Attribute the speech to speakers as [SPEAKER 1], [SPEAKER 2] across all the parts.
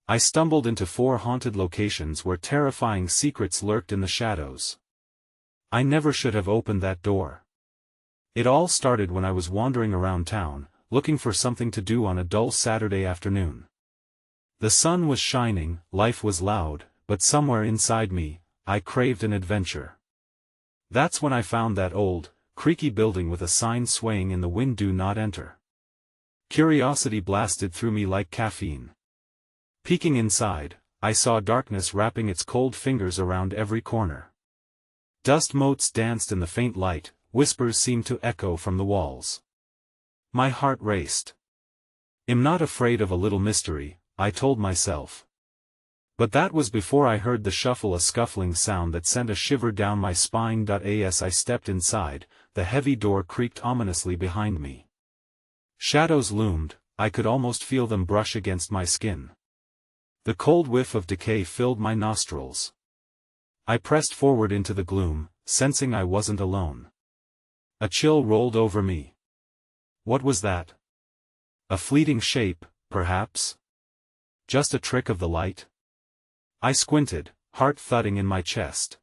[SPEAKER 1] I stumbled into 4 haunted locations where terrifying secrets lurked in the shadows. I never should have opened that door. It all started when I was wandering around town, looking for something to do on a dull Saturday afternoon. The sun was shining, life was loud, but somewhere inside me, I craved an adventure. That's when I found that old, creaky building with a sign swaying in the wind, "Do not enter." Curiosity blasted through me like caffeine. Peeking inside, I saw darkness wrapping its cold fingers around every corner. Dust motes danced in the faint light, whispers seemed to echo from the walls. My heart raced. "I'm not afraid of a little mystery," I told myself. But that was before I heard the shuffle, a scuffling sound that sent a shiver down my spine. As I stepped inside, the heavy door creaked ominously behind me. Shadows loomed, I could almost feel them brush against my skin. The cold whiff of decay filled my nostrils. I pressed forward into the gloom, sensing I wasn't alone. A chill rolled over me. What was that? A fleeting shape, perhaps? Just a trick of the light? I squinted, heart thudding in my chest.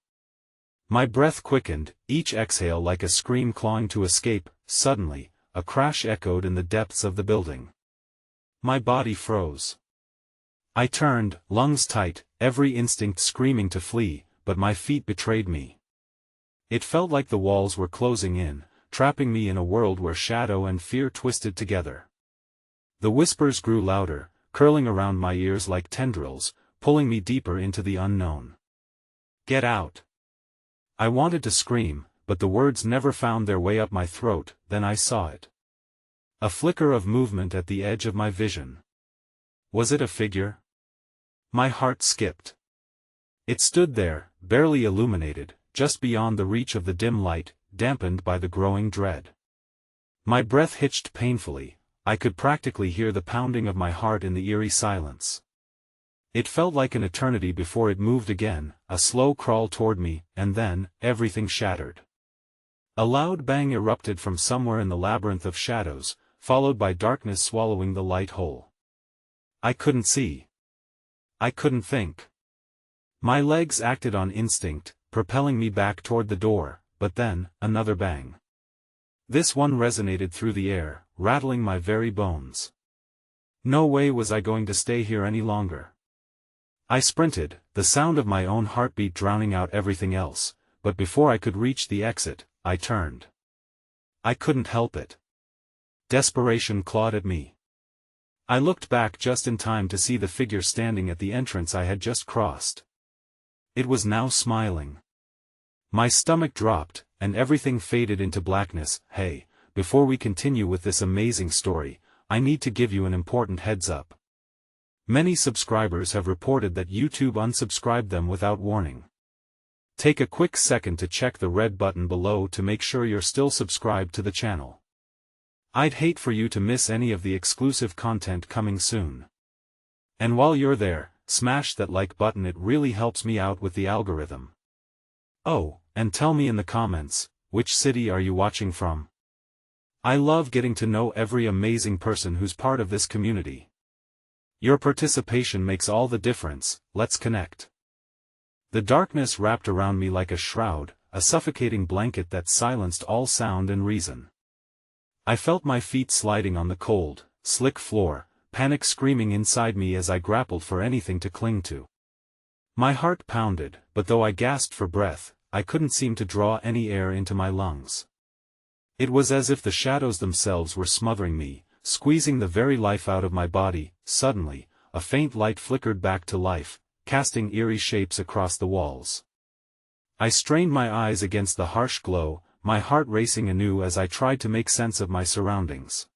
[SPEAKER 1] My breath quickened, each exhale like a scream clawing to escape. Suddenly, a crash echoed in the depths of the building. My body froze. I turned, lungs tight, every instinct screaming to flee, but my feet betrayed me. It felt like the walls were closing in, trapping me in a world where shadow and fear twisted together. The whispers grew louder, curling around my ears like tendrils, pulling me deeper into the unknown. "Get out!" I wanted to scream, but the words never found their way up my throat. Then I saw it. A flicker of movement at the edge of my vision. Was it a figure? My heart skipped. It stood there, barely illuminated, just beyond the reach of the dim light, dampened by the growing dread. My breath hitched painfully, I could practically hear the pounding of my heart in the eerie silence. It felt like an eternity before it moved again, a slow crawl toward me, and then, everything shattered. A loud bang erupted from somewhere in the labyrinth of shadows, followed by darkness swallowing the light whole. I couldn't see. I couldn't think. My legs acted on instinct, propelling me back toward the door, but then, another bang. This one resonated through the air, rattling my very bones. No way was I going to stay here any longer. I sprinted, the sound of my own heartbeat drowning out everything else, but before I could reach the exit, I turned. I couldn't help it. Desperation clawed at me. I looked back just in time to see the figure standing at the entrance I had just crossed. It was now smiling. My stomach dropped, and everything faded into blackness. "Hey, before we continue with this amazing story, I need to give you an important heads up. Many subscribers have reported that YouTube unsubscribed them without warning. Take a quick second to check the red button below to make sure you're still subscribed to the channel. I'd hate for you to miss any of the exclusive content coming soon. And while you're there, smash that like button, it really helps me out with the algorithm. Oh, and tell me in the comments, which city are you watching from? I love getting to know every amazing person who's part of this community. Your participation makes all the difference. Let's connect. The darkness wrapped around me like a shroud, a suffocating blanket that silenced all sound and reason. I felt my feet sliding on the cold, slick floor, panic screaming inside me as I grappled for anything to cling to. My heart pounded, but though I gasped for breath, I couldn't seem to draw any air into my lungs. It was as if the shadows themselves were smothering me, squeezing the very life out of my body. Suddenly, a faint light flickered back to life, casting eerie shapes across the walls. I strained my eyes against the harsh glow, my heart racing anew as I tried to make sense of my surroundings.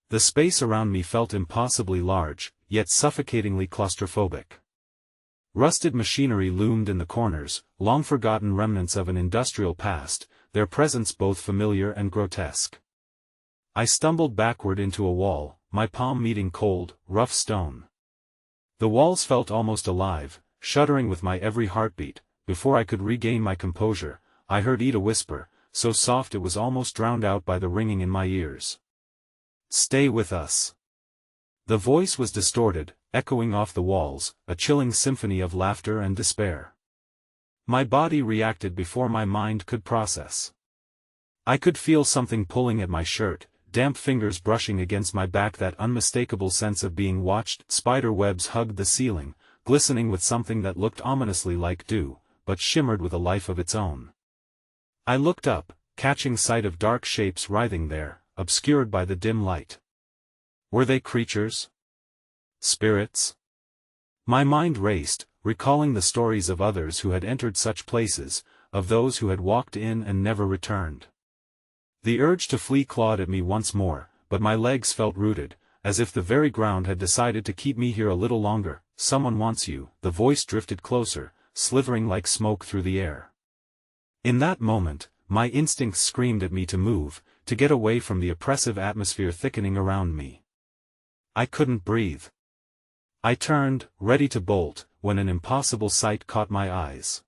[SPEAKER 1] The space around me felt impossibly large, yet suffocatingly claustrophobic. Rusted machinery loomed in the corners, long-forgotten remnants of an industrial past, their presence both familiar and grotesque. I stumbled backward into a wall, my palm meeting cold, rough stone. The walls felt almost alive, shuddering with my every heartbeat. Before I could regain my composure, I heard Ida whisper, so soft it was almost drowned out by the ringing in my ears. "Stay with us." The voice was distorted, echoing off the walls, a chilling symphony of laughter and despair. My body reacted before my mind could process. I could feel something pulling at my shirt, damp fingers brushing against my back, that unmistakable sense of being watched. Spider webs hugged the ceiling, glistening with something that looked ominously like dew, but shimmered with a life of its own. I looked up, catching sight of dark shapes writhing there, obscured by the dim light. Were they creatures? Spirits? My mind raced, recalling the stories of others who had entered such places, of those who had walked in and never returned. The urge to flee clawed at me once more, but my legs felt rooted, as if the very ground had decided to keep me here a little longer. Someone wants you. The voice drifted closer, slithering like smoke through the air. In that moment, my instincts screamed at me to move, to get away from the oppressive atmosphere thickening around me. I couldn't breathe. I turned, ready to bolt, when an impossible sight caught my eyes.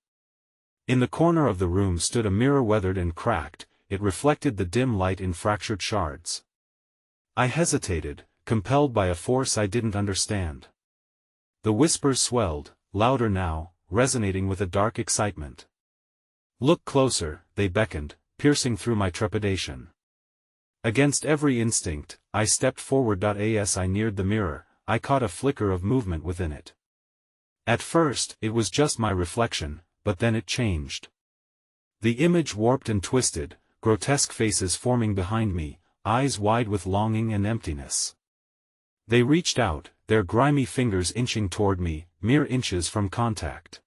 [SPEAKER 1] In the corner of the room stood a mirror, weathered and cracked. It reflected the dim light in fractured shards. I hesitated, compelled by a force I didn't understand. The whispers swelled, louder now, resonating with a dark excitement. "Look closer," they beckoned, piercing through my trepidation. Against every instinct, I stepped forward. As I neared the mirror, I caught a flicker of movement within it. At first, it was just my reflection, but then it changed. The image warped and twisted, grotesque faces forming behind me, eyes wide with longing and emptiness. They reached out, their grimy fingers inching toward me, mere inches from contact.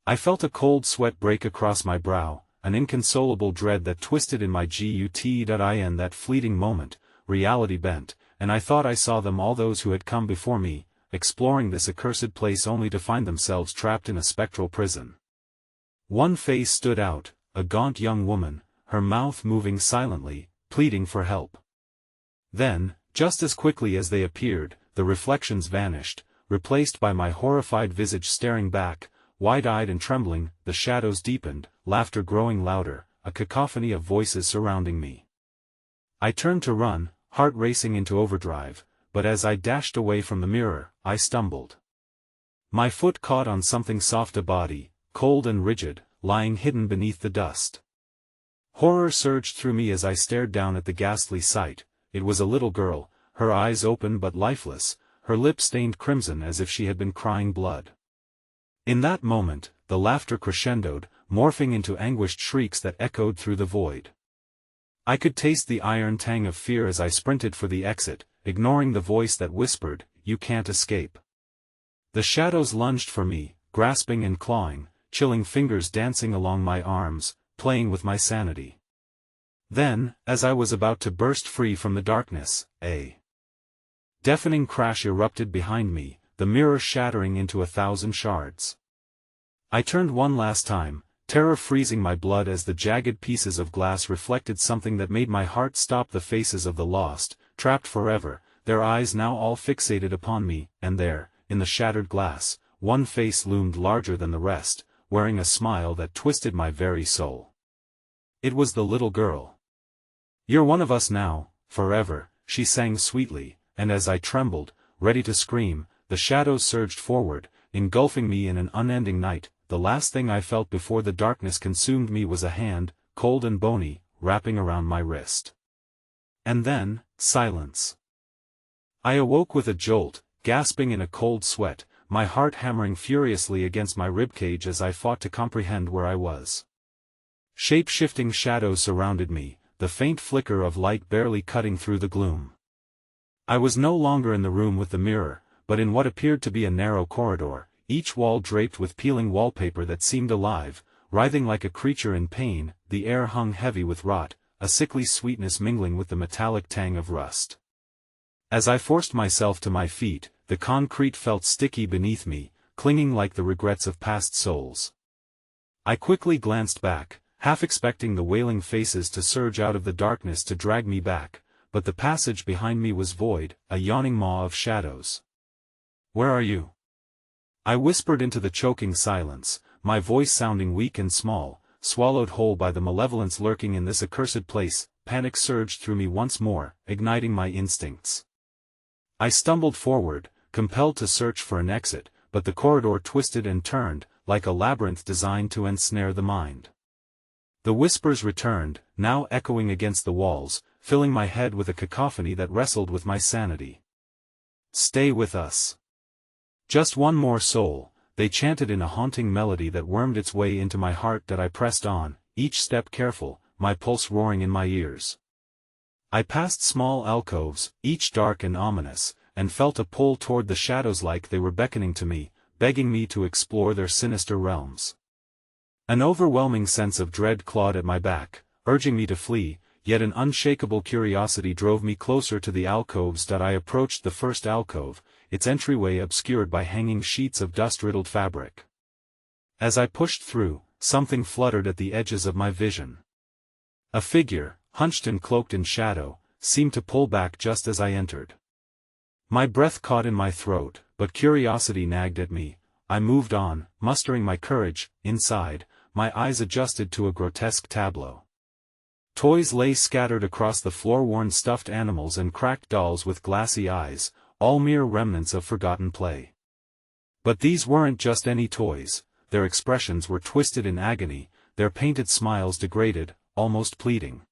[SPEAKER 1] I felt a cold sweat break across my brow, an inconsolable dread that twisted in my gut. In that fleeting moment, reality bent, and I thought I saw them, all those who had come before me, exploring this accursed place only to find themselves trapped in a spectral prison. One face stood out, a gaunt young woman, her mouth moving silently, pleading for help. Then, just as quickly as they appeared, the reflections vanished, replaced by my horrified visage staring back, wide-eyed and trembling. The shadows deepened, laughter growing louder, a cacophony of voices surrounding me. I turned to run, heart racing into overdrive, but as I dashed away from the mirror, I stumbled. My foot caught on something soft, a body, cold and rigid, lying hidden beneath the dust. Horror surged through me as I stared down at the ghastly sight. It was a little girl, her eyes open but lifeless, her lips stained crimson as if she had been crying blood. In that moment, the laughter crescendoed, morphing into anguished shrieks that echoed through the void. I could taste the iron tang of fear as I sprinted for the exit, ignoring the voice that whispered, "You can't escape." The shadows lunged for me, grasping and clawing, chilling fingers dancing along my arms, playing with my sanity. Then, as I was about to burst free from the darkness, a deafening crash erupted behind me, the mirror shattering into 1,000 shards. I turned one last time, terror freezing my blood as the jagged pieces of glass reflected something that made my heart stop. The faces of the lost, trapped forever, their eyes now all fixated upon me, and there, in the shattered glass, one face loomed larger than the rest, wearing a smile that twisted my very soul. It was the little girl. "You're one of us now, forever," she sang sweetly, and as I trembled, ready to scream, the shadows surged forward, engulfing me in an unending night. The last thing I felt before the darkness consumed me was a hand, cold and bony, wrapping around my wrist. And then, silence. I awoke with a jolt, gasping in a cold sweat, my heart hammering furiously against my ribcage as I fought to comprehend where I was. Shape-shifting shadows surrounded me, the faint flicker of light barely cutting through the gloom. I was no longer in the room with the mirror, but in what appeared to be a narrow corridor, each wall draped with peeling wallpaper that seemed alive, writhing like a creature in pain. The air hung heavy with rot, a sickly sweetness mingling with the metallic tang of rust. As I forced myself to my feet, the concrete felt sticky beneath me, clinging like the regrets of past souls. I quickly glanced back, half expecting the wailing faces to surge out of the darkness to drag me back, but the passage behind me was void, a yawning maw of shadows. "Where are you?" I whispered into the choking silence, my voice sounding weak and small, swallowed whole by the malevolence lurking in this accursed place. Panic surged through me once more, igniting my instincts. I stumbled forward, compelled to search for an exit, but the corridor twisted and turned, like a labyrinth designed to ensnare the mind. The whispers returned, now echoing against the walls, filling my head with a cacophony that wrestled with my sanity. "Stay with us. Just one more soul," they chanted in a haunting melody that wormed its way into my heart. That I pressed on, each step careful, my pulse roaring in my ears. I passed small alcoves, each dark and ominous, and felt a pull toward the shadows like they were beckoning to me, begging me to explore their sinister realms. An overwhelming sense of dread clawed at my back, urging me to flee, yet an unshakable curiosity drove me closer to the alcoves. I approached the first alcove, its entryway obscured by hanging sheets of dust-riddled fabric. As I pushed through, something fluttered at the edges of my vision. A figure, hunched and cloaked in shadow, seemed to pull back just as I entered. My breath caught in my throat, but curiosity nagged at me. I moved on, mustering my courage. Inside, my eyes adjusted to a grotesque tableau. Toys lay scattered across the floor, worn stuffed animals and cracked dolls with glassy eyes, all mere remnants of forgotten play. But these weren't just any toys, their expressions were twisted in agony, their painted smiles degraded, almost pleading.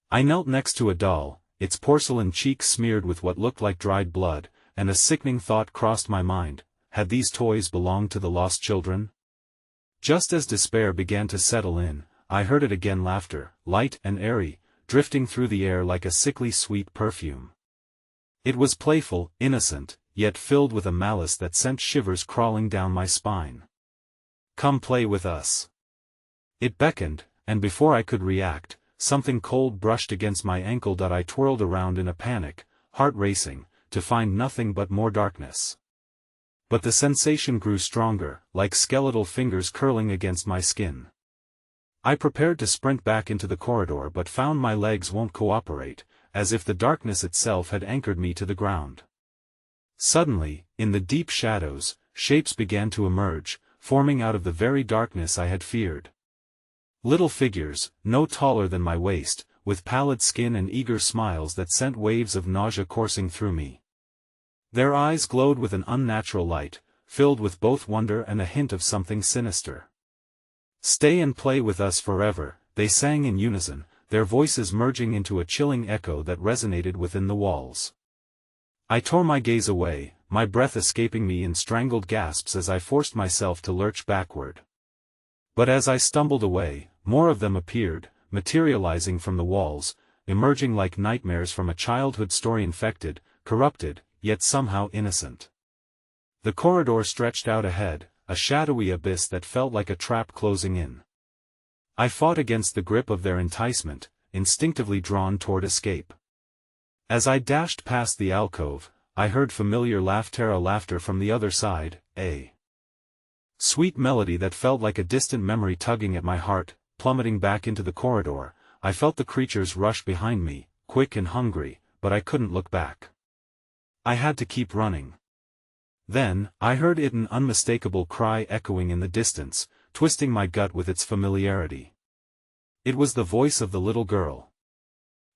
[SPEAKER 1] I knelt next to a doll, its porcelain cheeks smeared with what looked like dried blood, and a sickening thought crossed my mind: had these toys belonged to the lost children? Just as despair began to settle in, I heard it again: laughter, light and airy, drifting through the air like a sickly sweet perfume. It was playful, innocent, yet filled with a malice that sent shivers crawling down my spine. "Come play with us." It beckoned, and before I could react, something cold brushed against my ankle. I twirled around in a panic, heart racing, to find nothing but more darkness. But the sensation grew stronger, like skeletal fingers curling against my skin. I prepared to sprint back into the corridor, but found my legs won't cooperate, as if the darkness itself had anchored me to the ground. Suddenly, in the deep shadows, shapes began to emerge, forming out of the very darkness I had feared. Little figures, no taller than my waist, with pallid skin and eager smiles that sent waves of nausea coursing through me. Their eyes glowed with an unnatural light, filled with both wonder and a hint of something sinister. "Stay and play with us forever," they sang in unison, their voices merging into a chilling echo that resonated within the walls. I tore my gaze away, my breath escaping me in strangled gasps as I forced myself to lurch backward. But as I stumbled away, more of them appeared, materializing from the walls, emerging like nightmares from a childhood story, infected, corrupted, yet somehow innocent. The corridor stretched out ahead, a shadowy abyss that felt like a trap closing in. I fought against the grip of their enticement, instinctively drawn toward escape. As I dashed past the alcove, I heard familiar laughter from the other side, a sweet melody that felt like a distant memory tugging at my heart. Plummeting back into the corridor, I felt the creatures rush behind me, quick and hungry, but I couldn't look back. I had to keep running. Then, I heard an unmistakable cry echoing in the distance, twisting my gut with its familiarity. It was the voice of the little girl.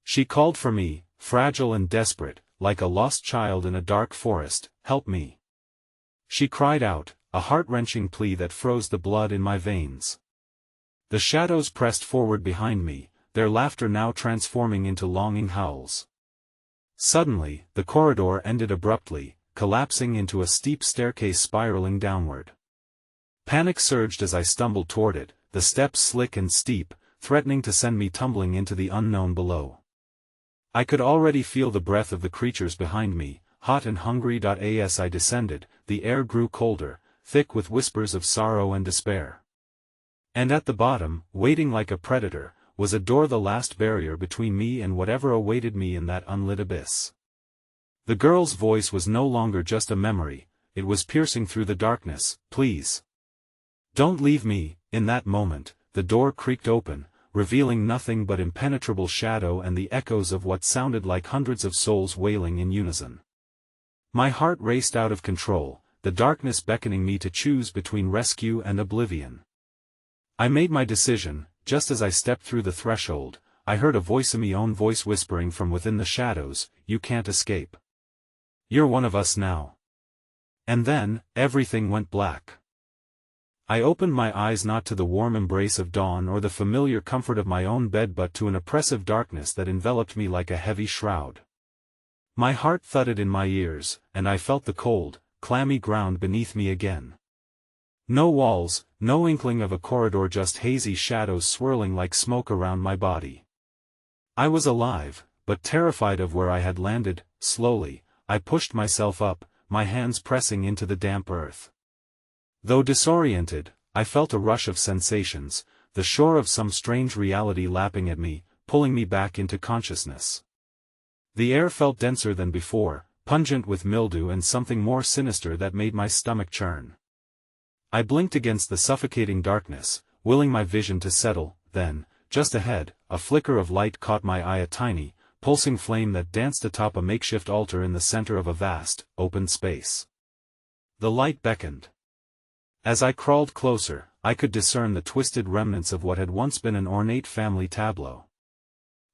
[SPEAKER 1] She called for me, fragile and desperate, like a lost child in a dark forest. "Help me." She cried out, a heart-wrenching plea that froze the blood in my veins. The shadows pressed forward behind me, their laughter now transforming into longing howls. Suddenly, the corridor ended abruptly, collapsing into a steep staircase spiraling downward. Panic surged as I stumbled toward it, the steps slick and steep, threatening to send me tumbling into the unknown below. I could already feel the breath of the creatures behind me, hot and hungry. As I descended, the air grew colder, thick with whispers of sorrow and despair. And at the bottom, waiting like a predator, was a door, the last barrier between me and whatever awaited me in that unlit abyss. The girl's voice was no longer just a memory, it was piercing through the darkness. "Please. Don't leave me." In that moment, the door creaked open, revealing nothing but impenetrable shadow and the echoes of what sounded like hundreds of souls wailing in unison. My heart raced out of control, the darkness beckoning me to choose between rescue and oblivion. I made my decision. Just as I stepped through the threshold, I heard a voice, my own voice, whispering from within the shadows, "You can't escape. You're one of us now." And then, everything went black. I opened my eyes not to the warm embrace of dawn or the familiar comfort of my own bed but to an oppressive darkness that enveloped me like a heavy shroud. My heart thudded in my ears, and I felt the cold, clammy ground beneath me again. No walls, no inkling of a corridor, just hazy shadows swirling like smoke around my body. I was alive, but terrified of where I had landed. Slowly, I pushed myself up, my hands pressing into the damp earth. Though disoriented, I felt a rush of sensations, the shore of some strange reality lapping at me, pulling me back into consciousness. The air felt denser than before, pungent with mildew and something more sinister that made my stomach churn. I blinked against the suffocating darkness, willing my vision to settle. Then, just ahead, a flicker of light caught my eye, a tiny, pulsing flame that danced atop a makeshift altar in the center of a vast, open space. The light beckoned. As I crawled closer, I could discern the twisted remnants of what had once been an ornate family tableau.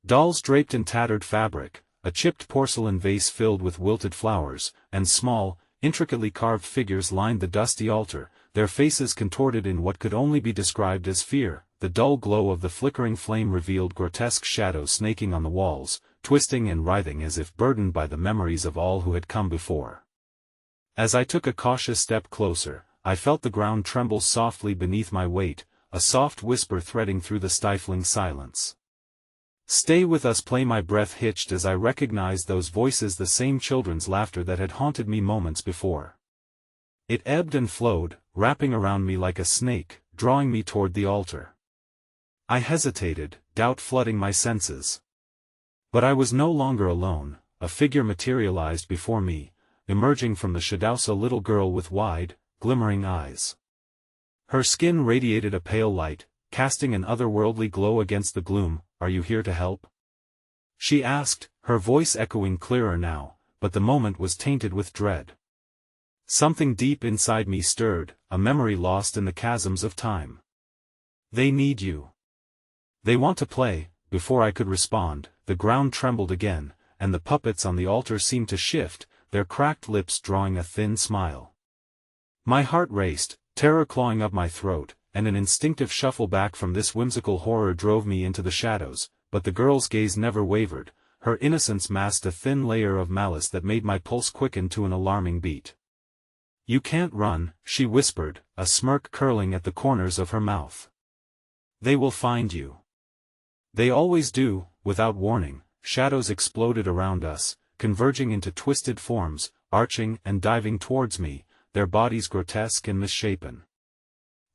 [SPEAKER 1] Dolls draped in tattered fabric, a chipped porcelain vase filled with wilted flowers, and small, intricately carved figures lined the dusty altar, their faces contorted in what could only be described as fear. The dull glow of the flickering flame revealed grotesque shadows snaking on the walls, twisting and writhing as if burdened by the memories of all who had come before. As I took a cautious step closer, I felt the ground tremble softly beneath my weight, a soft whisper threading through the stifling silence. "Stay with us." Play. My breath hitched as I recognized those voices, the same children's laughter that had haunted me moments before. It ebbed and flowed, wrapping around me like a snake, drawing me toward the altar. I hesitated, doubt flooding my senses. But I was no longer alone. A figure materialized before me, emerging from the shadows, a little girl with wide, glimmering eyes. Her skin radiated a pale light, casting an otherworldly glow against the gloom. "Are you here to help?" she asked, her voice echoing clearer now, but the moment was tainted with dread. Something deep inside me stirred, a memory lost in the chasms of time. "They need you. They want to play." Before I could respond, the ground trembled again, and the puppets on the altar seemed to shift, their cracked lips drawing a thin smile. My heart raced, terror clawing up my throat, and an instinctive shuffle back from this whimsical horror drove me into the shadows, but the girl's gaze never wavered. Her innocence masked a thin layer of malice that made my pulse quicken to an alarming beat. "You can't run," she whispered, a smirk curling at the corners of her mouth. "They will find you. They always do." Without warning, shadows exploded around us, converging into twisted forms, arching and diving towards me, their bodies grotesque and misshapen.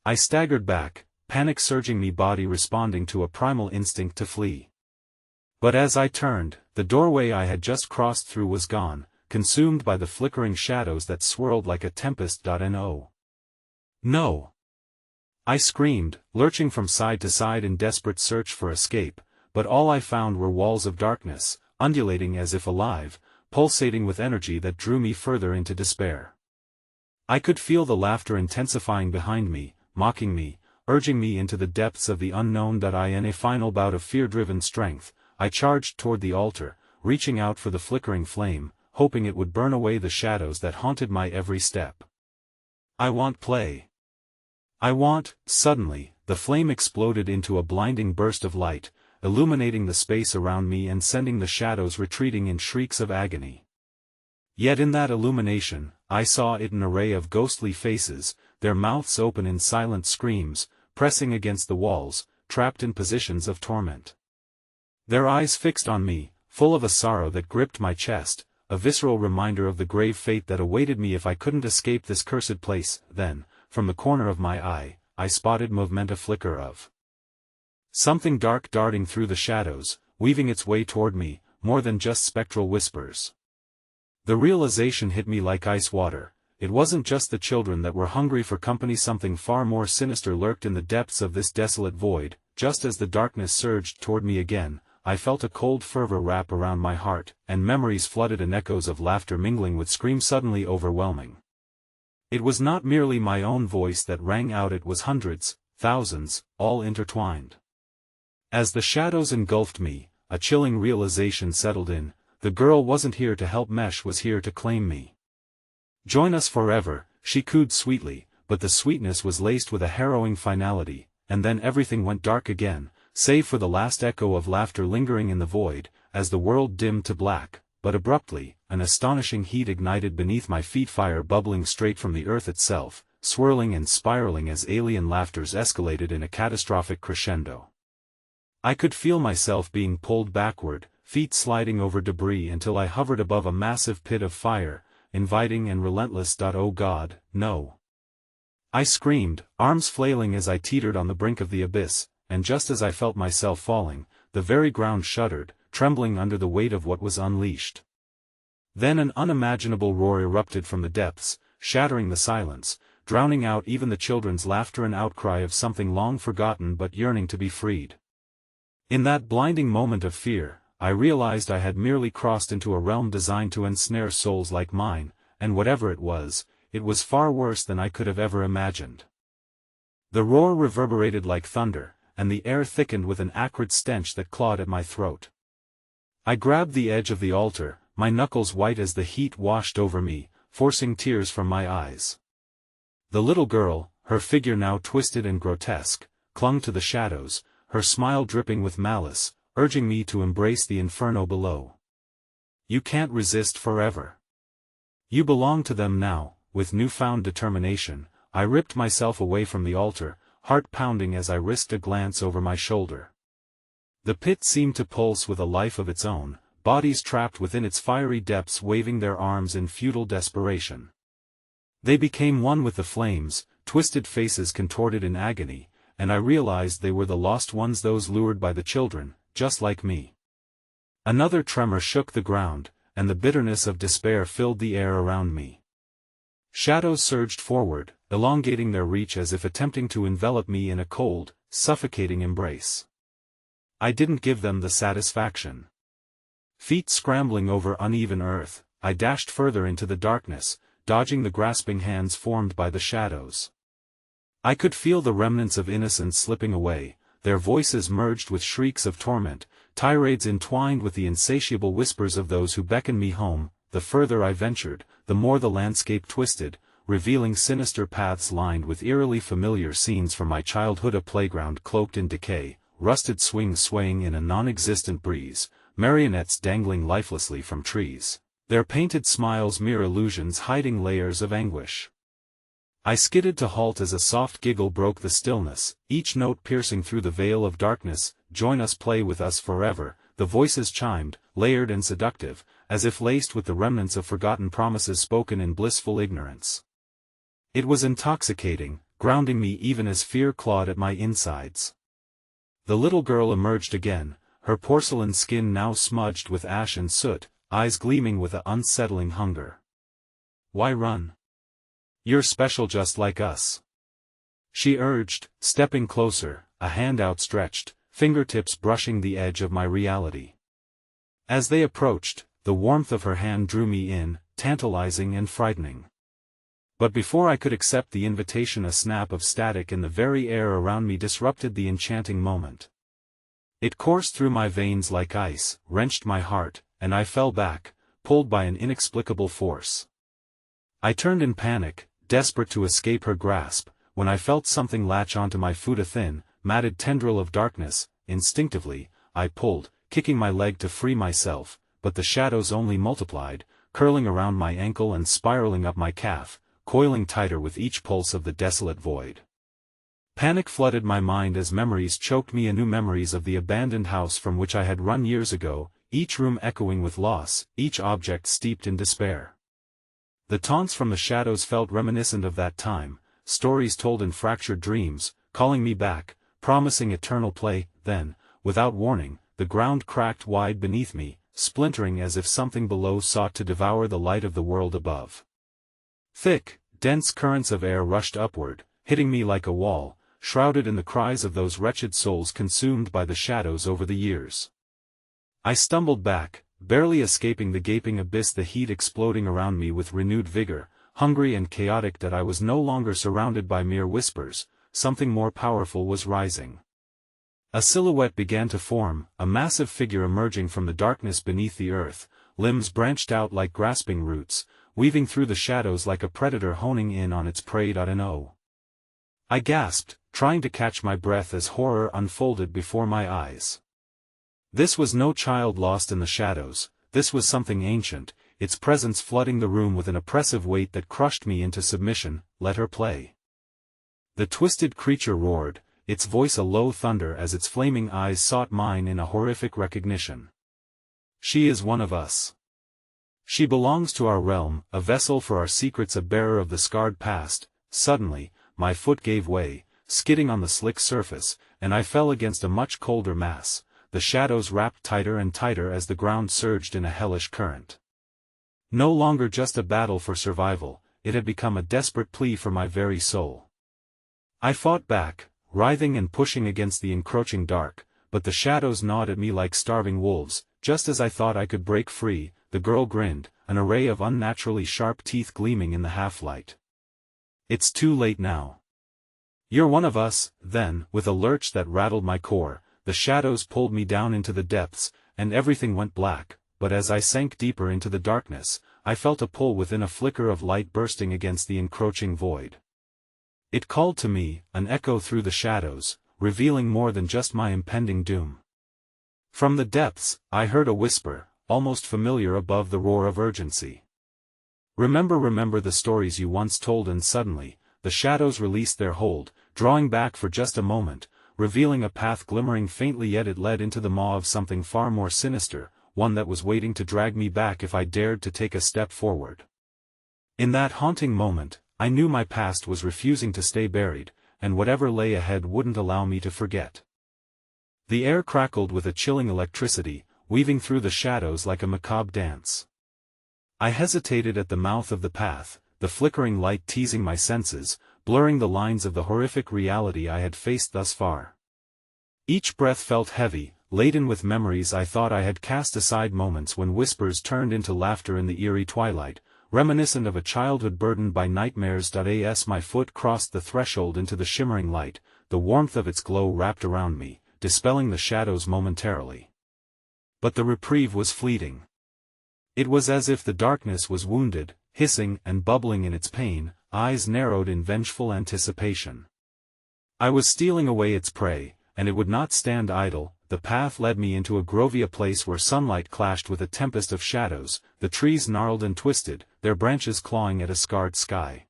[SPEAKER 1] I staggered back, panic surging me, body responding to a primal instinct to flee. But as I turned, the doorway I had just crossed through was gone, consumed by the flickering shadows that swirled like a tempest. No. No! I screamed, lurching from side to side in desperate search for escape, but all I found were walls of darkness, undulating as if alive, pulsating with energy that drew me further into despair. I could feel the laughter intensifying behind me, mocking me, urging me into the depths of the unknown. In a final bout of fear-driven strength, I charged toward the altar, reaching out for the flickering flame, hoping it would burn away the shadows that haunted my every step. "I want play. I want." Suddenly, the flame exploded into a blinding burst of light, illuminating the space around me and sending the shadows retreating in shrieks of agony. Yet in that illumination, I saw an array of ghostly faces, their mouths open in silent screams, pressing against the walls, trapped in positions of torment. Their eyes fixed on me, full of a sorrow that gripped my chest, a visceral reminder of the grave fate that awaited me if I couldn't escape this cursed place. Then, from the corner of my eye, I spotted movement, a flicker of something dark darting through the shadows, weaving its way toward me, more than just spectral whispers. The realization hit me like ice water. It wasn't just the children that were hungry for company. Something far more sinister lurked in the depths of this desolate void. Just as the darkness surged toward me again, I felt a cold fervor wrap around my heart, and memories flooded in, echoes of laughter mingling with screams suddenly overwhelming. It was not merely my own voice that rang out, it was hundreds, thousands, all intertwined. As the shadows engulfed me, a chilling realization settled in: the girl wasn't here to help, Mesh was here to claim me. "Join us forever," she cooed sweetly, but the sweetness was laced with a harrowing finality, and then everything went dark again, save for the last echo of laughter lingering in the void, as the world dimmed to black. But abruptly, an astonishing heat ignited beneath my feet, fire bubbling straight from the earth itself, swirling and spiraling as alien laughters escalated in a catastrophic crescendo. I could feel myself being pulled backward, feet sliding over debris until I hovered above a massive pit of fire, inviting and relentless. Oh God, no! I screamed, arms flailing as I teetered on the brink of the abyss, and just as I felt myself falling, the very ground shuddered, trembling under the weight of what was unleashed. Then an unimaginable roar erupted from the depths, shattering the silence, drowning out even the children's laughter, and outcry of something long forgotten but yearning to be freed. In that blinding moment of fear, I realized I had merely crossed into a realm designed to ensnare souls like mine, and whatever it was far worse than I could have ever imagined. The roar reverberated like thunder, and the air thickened with an acrid stench that clawed at my throat. I grabbed the edge of the altar, my knuckles white as the heat washed over me, forcing tears from my eyes. The little girl, her figure now twisted and grotesque, clung to the shadows, her smile dripping with malice, urging me to embrace the inferno below. "You can't resist forever. You belong to them now." With newfound determination, I ripped myself away from the altar, heart pounding as I risked a glance over my shoulder. The pit seemed to pulse with a life of its own, bodies trapped within its fiery depths waving their arms in futile desperation. They became one with the flames, twisted faces contorted in agony, and I realized they were the lost ones, those lured by the children, just like me. Another tremor shook the ground, and the bitterness of despair filled the air around me. Shadows surged forward, elongating their reach as if attempting to envelop me in a cold, suffocating embrace. I didn't give them the satisfaction. Feet scrambling over uneven earth, I dashed further into the darkness, dodging the grasping hands formed by the shadows. I could feel the remnants of innocence slipping away, their voices merged with shrieks of torment, tirades entwined with the insatiable whispers of those who beckon me home. The further I ventured, the more the landscape twisted, revealing sinister paths lined with eerily familiar scenes from my childhood, a playground cloaked in decay, rusted swings swaying in a non-existent breeze, marionettes dangling lifelessly from trees, their painted smiles mere illusions hiding layers of anguish. I skidded to halt as a soft giggle broke the stillness, each note piercing through the veil of darkness. "Join us, play with us forever," the voices chimed, layered and seductive, as if laced with the remnants of forgotten promises spoken in blissful ignorance. It was intoxicating, grounding me even as fear clawed at my insides. The little girl emerged again, her porcelain skin now smudged with ash and soot, eyes gleaming with an unsettling hunger. "Why run? You're special just like us," she urged, stepping closer, a hand outstretched, fingertips brushing the edge of my reality. As they approached, the warmth of her hand drew me in, tantalizing and frightening. But before I could accept the invitation, a snap of static in the very air around me disrupted the enchanting moment. It coursed through my veins like ice, wrenched my heart, and I fell back, pulled by an inexplicable force. I turned in panic, desperate to escape her grasp, when I felt something latch onto my foot, a thin, matted tendril of darkness. Instinctively, I pulled, kicking my leg to free myself, but the shadows only multiplied, curling around my ankle and spiraling up my calf, coiling tighter with each pulse of the desolate void. Panic flooded my mind as memories choked me anew, memories of the abandoned house from which I had run years ago, each room echoing with loss, each object steeped in despair. The taunts from the shadows felt reminiscent of that time, stories told in fractured dreams, calling me back, promising eternal play. Then, without warning, the ground cracked wide beneath me, splintering as if something below sought to devour the light of the world above. Thick, dense currents of air rushed upward, hitting me like a wall, shrouded in the cries of those wretched souls consumed by the shadows over the years. I stumbled back, barely escaping the gaping abyss, the heat exploding around me with renewed vigor, hungry and chaotic that I was no longer surrounded by mere whispers. Something more powerful was rising. A silhouette began to form, a massive figure emerging from the darkness beneath the earth, limbs branched out like grasping roots, weaving through the shadows like a predator honing in on its prey. No. I gasped, trying to catch my breath as horror unfolded before my eyes. This was no child lost in the shadows, this was something ancient, its presence flooding the room with an oppressive weight that crushed me into submission. Let her play. The twisted creature roared, its voice a low thunder as its flaming eyes sought mine in a horrific recognition. She is one of us. She belongs to our realm, a vessel for our secrets, a bearer of the scarred past. Suddenly, my foot gave way, skidding on the slick surface, and I fell against a much colder mass. The shadows wrapped tighter and tighter as the ground surged in a hellish current. No longer just a battle for survival, it had become a desperate plea for my very soul. I fought back, writhing and pushing against the encroaching dark, but the shadows gnawed at me like starving wolves. Just as I thought I could break free, the girl grinned, an array of unnaturally sharp teeth gleaming in the half-light. It's too late now. You're one of us. Then, with a lurch that rattled my core, the shadows pulled me down into the depths, and everything went black. But as I sank deeper into the darkness, I felt a pull within, a flicker of light bursting against the encroaching void. It called to me, an echo through the shadows, revealing more than just my impending doom. From the depths, I heard a whisper, almost familiar above the roar of urgency. Remember the stories you once told. And suddenly, the shadows released their hold, drawing back for just a moment, revealing a path glimmering faintly, yet it led into the maw of something far more sinister, one that was waiting to drag me back if I dared to take a step forward. In that haunting moment, I knew my past was refusing to stay buried, and whatever lay ahead wouldn't allow me to forget. The air crackled with a chilling electricity, weaving through the shadows like a macabre dance. I hesitated at the mouth of the path, the flickering light teasing my senses, blurring the lines of the horrific reality I had faced thus far. Each breath felt heavy, laden with memories I thought I had cast aside, moments when whispers turned into laughter in the eerie twilight, reminiscent of a childhood burdened by nightmares. As my foot crossed the threshold into the shimmering light, the warmth of its glow wrapped around me, dispelling the shadows momentarily. But the reprieve was fleeting. It was as if the darkness was wounded, hissing and bubbling in its pain, eyes narrowed in vengeful anticipation. I was stealing away its prey, and it would not stand idle. The path led me into a grove, a place where sunlight clashed with a tempest of shadows. The trees gnarled and twisted, their branches clawing at a scarred sky.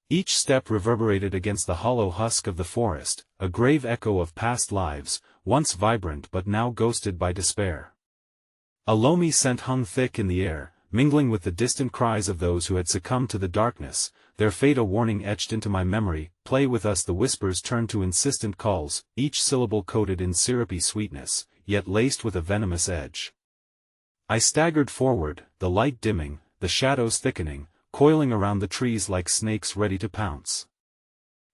[SPEAKER 1] Each step reverberated against the hollow husk of the forest, a grave echo of past lives, once vibrant but now ghosted by despair. A loamy scent hung thick in the air, mingling with the distant cries of those who had succumbed to the darkness, their fate a warning etched into my memory. Play with us. The whispers turned to insistent calls, each syllable coated in syrupy sweetness, yet laced with a venomous edge. I staggered forward, the light dimming, the shadows thickening, coiling around the trees like snakes ready to pounce.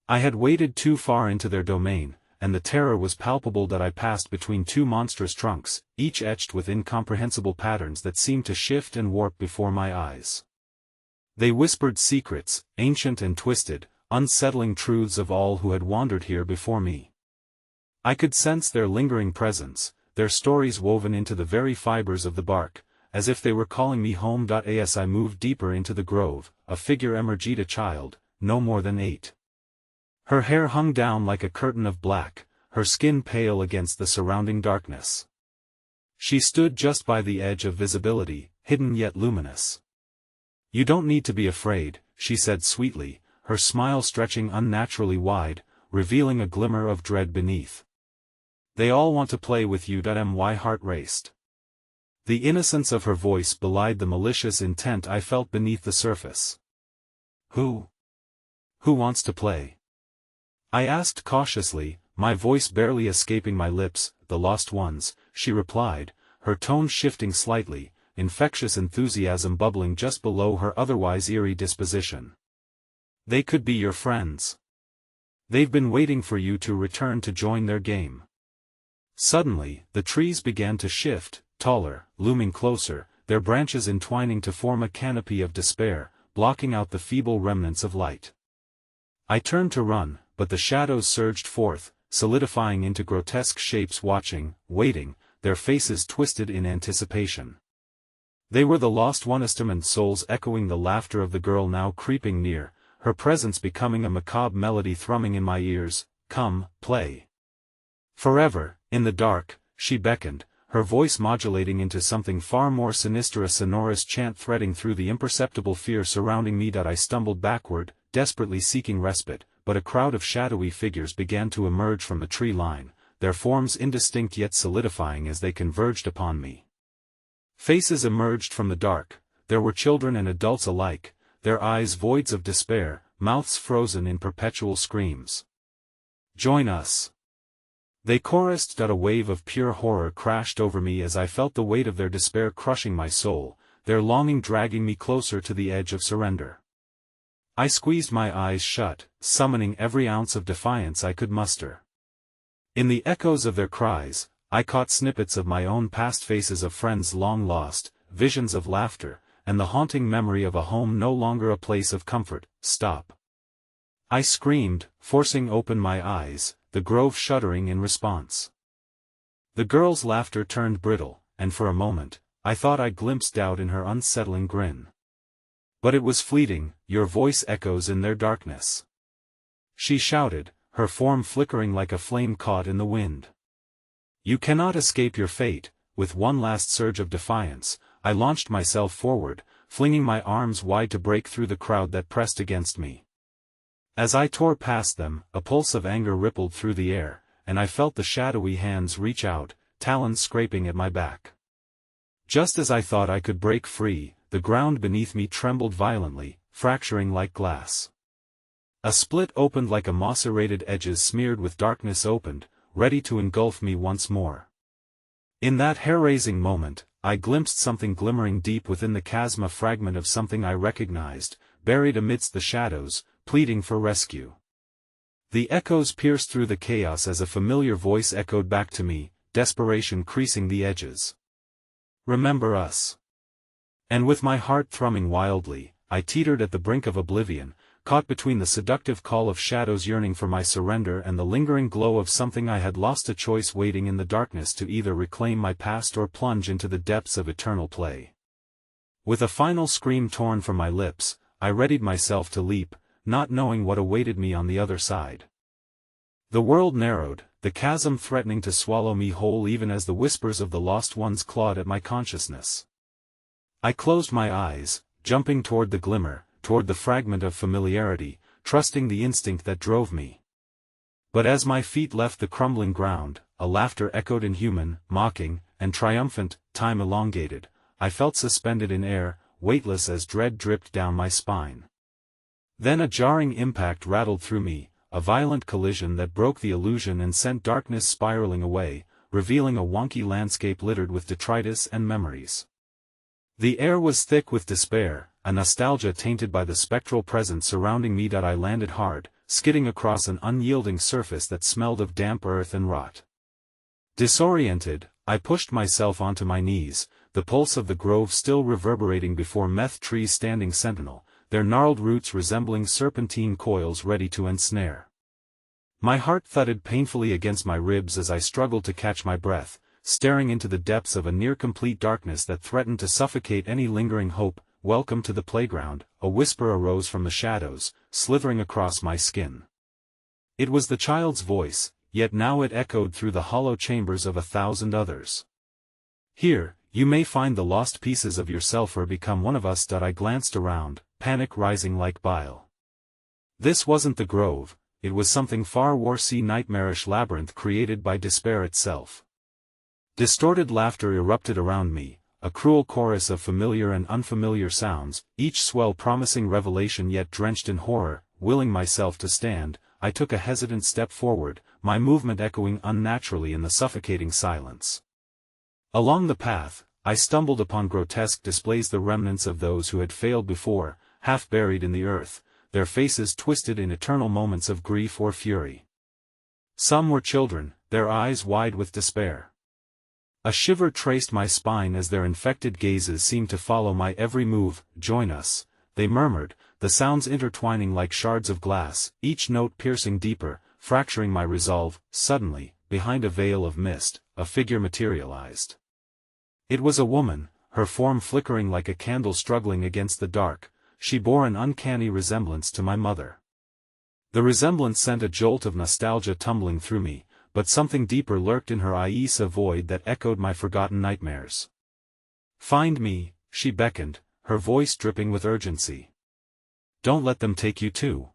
[SPEAKER 1] I had waded too far into their domain, and the terror was palpable that I passed between two monstrous trunks, each etched with incomprehensible patterns that seemed to shift and warp before my eyes. They whispered secrets, ancient and twisted, unsettling truths of all who had wandered here before me. I could sense their lingering presence, their stories woven into the very fibers of the bark, as if they were calling me home. As I moved deeper into the grove, a figure emerged, a child, no more than 8. Her hair hung down like a curtain of black, her skin pale against the surrounding darkness. She stood just by the edge of visibility, hidden yet luminous. "You don't need to be afraid," she said sweetly, her smile stretching unnaturally wide, revealing a glimmer of dread beneath. "They all want to play with you." My heart raced. The innocence of her voice belied the malicious intent I felt beneath the surface. Who wants to play?" I asked cautiously, my voice barely escaping my lips. "The lost ones," she replied, her tone shifting slightly, infectious enthusiasm bubbling just below her otherwise eerie disposition. "They could be your friends. They've been waiting for you to return to join their game." Suddenly, the trees began to shift, taller, looming closer, their branches entwining to form a canopy of despair, blocking out the feeble remnants of light. I turned to run, but the shadows surged forth, solidifying into grotesque shapes, watching, waiting, their faces twisted in anticipation. They were the lost one-estimate souls echoing the laughter of the girl now creeping near, her presence becoming a macabre melody thrumming in my ears. Come, play. Forever, in the dark, she beckoned, her voice modulating into something far more sinister, a sonorous chant threading through the imperceptible fear surrounding me. I stumbled backward, desperately seeking respite, but a crowd of shadowy figures began to emerge from the tree line, their forms indistinct yet solidifying as they converged upon me. Faces emerged from the dark, there were children and adults alike, their eyes voids of despair, mouths frozen in perpetual screams. Join us! They chorused. A wave of pure horror crashed over me as I felt the weight of their despair crushing my soul, their longing dragging me closer to the edge of surrender. I squeezed my eyes shut, summoning every ounce of defiance I could muster. In the echoes of their cries, I caught snippets of my own past, faces of friends long lost, visions of laughter, and the haunting memory of a home no longer a place of comfort. Stop! I screamed, forcing open my eyes, the grove shuddering in response. The girl's laughter turned brittle, and for a moment, I thought I glimpsed doubt in her unsettling grin. But it was fleeting. Your voice echoes in their darkness. She shouted, her form flickering like a flame caught in the wind. You cannot escape your fate. With one last surge of defiance, I launched myself forward, flinging my arms wide to break through the crowd that pressed against me. As I tore past them, a pulse of anger rippled through the air, and I felt the shadowy hands reach out, talons scraping at my back. Just as I thought I could break free, the ground beneath me trembled violently, fracturing like glass. A split opened like a moss-serrated edges smeared with darkness opened, ready to engulf me once more. In that hair-raising moment, I glimpsed something glimmering deep within the chasm, a fragment of something I recognized, buried amidst the shadows, pleading for rescue. The echoes pierced through the chaos as a familiar voice echoed back to me, desperation creasing the edges. Remember us. And with my heart thrumming wildly, I teetered at the brink of oblivion, caught between the seductive call of shadows yearning for my surrender and the lingering glow of something I had lost, a choice waiting in the darkness to either reclaim my past or plunge into the depths of eternal play. With a final scream torn from my lips, I readied myself to leap, not knowing what awaited me on the other side. The world narrowed, the chasm threatening to swallow me whole even as the whispers of the lost ones clawed at my consciousness. I closed my eyes, jumping toward the glimmer, toward the fragment of familiarity, trusting the instinct that drove me. But as my feet left the crumbling ground, a laughter echoed inhuman, mocking, and triumphant. Time elongated, I felt suspended in air, weightless as dread dripped down my spine. Then a jarring impact rattled through me, a violent collision that broke the illusion and sent darkness spiraling away, revealing a wonky landscape littered with detritus and memories. The air was thick with despair, a nostalgia tainted by the spectral presence surrounding me. I landed hard, skidding across an unyielding surface that smelled of damp earth and rot. Disoriented, I pushed myself onto my knees, the pulse of the grove still reverberating before meth trees standing sentinel, their gnarled roots resembling serpentine coils ready to ensnare. My heart thudded painfully against my ribs as I struggled to catch my breath, staring into the depths of a near-complete darkness that threatened to suffocate any lingering hope. Welcome to the playground, a whisper arose from the shadows, slithering across my skin. It was the child's voice, yet now it echoed through the hollow chambers of 1,000 others. Here, you may find the lost pieces of yourself or become one of us. I glanced around, panic rising like bile. This wasn't the grove, it was something far worse, a nightmarish labyrinth created by despair itself. Distorted laughter erupted around me, a cruel chorus of familiar and unfamiliar sounds, each swell promising revelation yet drenched in horror. Willing myself to stand, I took a hesitant step forward, my movement echoing unnaturally in the suffocating silence. Along the path, I stumbled upon grotesque displays, the remnants of those who had failed before, half buried in the earth, their faces twisted in eternal moments of grief or fury. Some were children, their eyes wide with despair. A shiver traced my spine as their infected gazes seemed to follow my every move. Join us, they murmured, the sounds intertwining like shards of glass, each note piercing deeper, fracturing my resolve. Suddenly, behind a veil of mist, a figure materialized. It was a woman, her form flickering like a candle struggling against the dark. She bore an uncanny resemblance to my mother. The resemblance sent a jolt of nostalgia tumbling through me, but something deeper lurked in her eyes, a void that echoed my forgotten nightmares. "Find me," she beckoned, her voice dripping with urgency. "Don't let them take you too.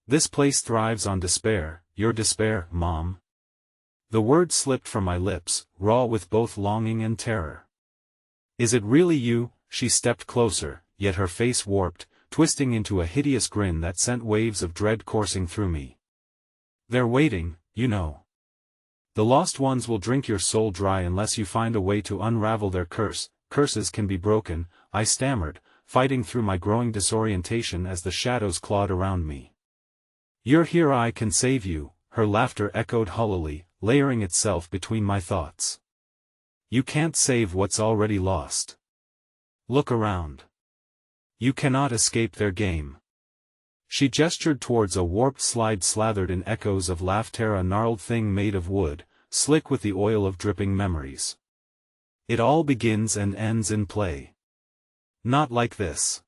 [SPEAKER 1] This place thrives on despair, your despair, Mom." The words slipped from my lips, raw with both longing and terror. "Is it really you?" She stepped closer, yet her face warped, twisting into a hideous grin that sent waves of dread coursing through me. "They're waiting, you know. The lost ones will drink your soul dry unless you find a way to unravel their curse." "Curses can be broken," I stammered, fighting through my growing disorientation as the shadows clawed around me. "You're here, I can save you," her laughter echoed hollowly, layering itself between my thoughts. "You can't save what's already lost. Look around. You cannot escape their game." She gestured towards a warped slide slathered in echoes of laughter, a gnarled thing made of wood, slick with the oil of dripping memories. "It all begins and ends in play. Not like this,"